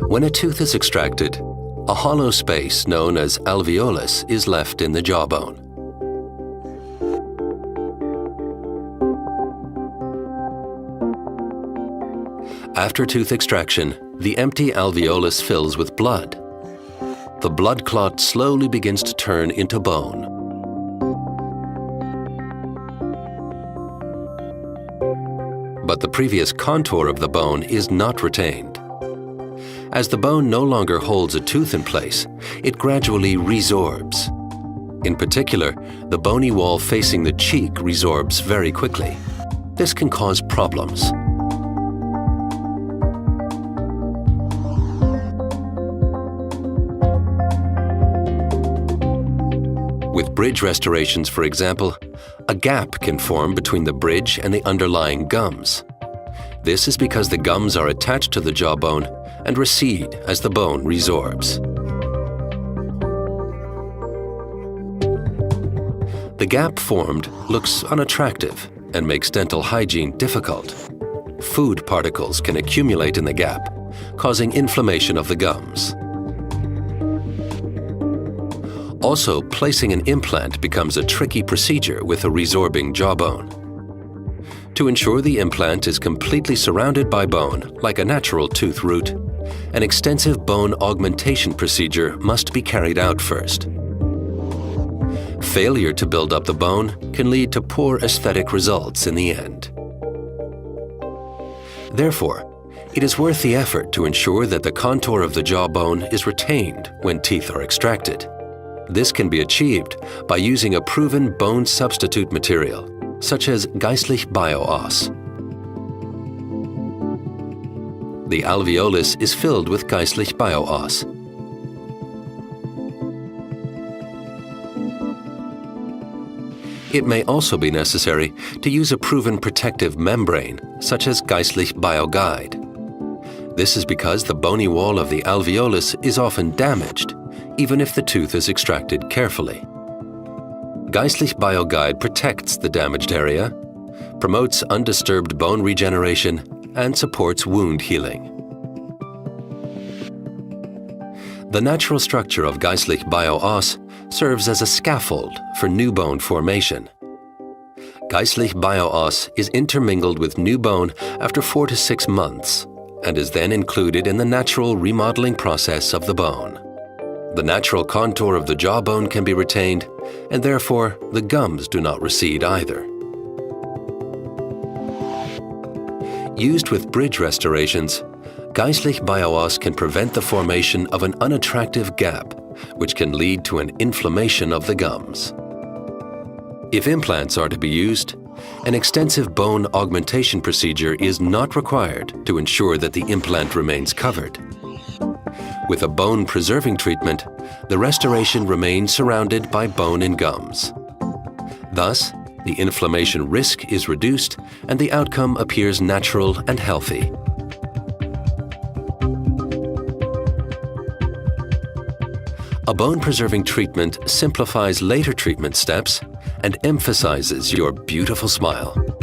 When a tooth is extracted, a hollow space known as alveolus is left in the jawbone. After tooth extraction, the empty alveolus fills with blood. The blood clot slowly begins to turn into bone. But the previous contour of the bone is not retained. As the bone no longer holds a tooth in place, it gradually resorbs. In particular, the bony wall facing the cheek resorbs very quickly. This can cause problems. With bridge restorations, for example, a gap can form between the bridge and the underlying gums. This is because the gums are attached to the jawbone and recede as the bone resorbs. The gap formed looks unattractive and makes dental hygiene difficult. Food particles can accumulate in the gap, causing inflammation of the gums. Also, placing an implant becomes a tricky procedure with a resorbing jawbone. To ensure the implant is completely surrounded by bone, like a natural tooth root, an extensive bone augmentation procedure must be carried out first. Failure to build up the bone can lead to poor aesthetic results in the end. Therefore, it is worth the effort to ensure that the contour of the jawbone is retained when teeth are extracted. This can be achieved by using a proven bone substitute material, such as Geistlich Bio-Os. The alveolus is filled with Geistlich Bio-Os. It may also be necessary to use a proven protective membrane, such as Geistlich Bio-Guide. This is because the bony wall of the alveolus is often damaged, even if the tooth is extracted carefully. Geistlich Bio-Guide protects the damaged area, promotes undisturbed bone regeneration, and supports wound healing. The natural structure of Geistlich Bio-Os serves as a scaffold for new bone formation. Geistlich Bio-Os is intermingled with new bone after 4 to 6 months and is then included in the natural remodeling process of the bone. The natural contour of the jawbone can be retained, and therefore the gums do not recede either. Used with bridge restorations, Geistlich Bio-Os can prevent the formation of an unattractive gap, which can lead to an inflammation of the gums. If implants are to be used, an extensive bone augmentation procedure is not required to ensure that the implant remains covered. With a bone-preserving treatment, the restoration remains surrounded by bone and gums. Thus, the inflammation risk is reduced and the outcome appears natural and healthy. A bone-preserving treatment simplifies later treatment steps and emphasizes your beautiful smile.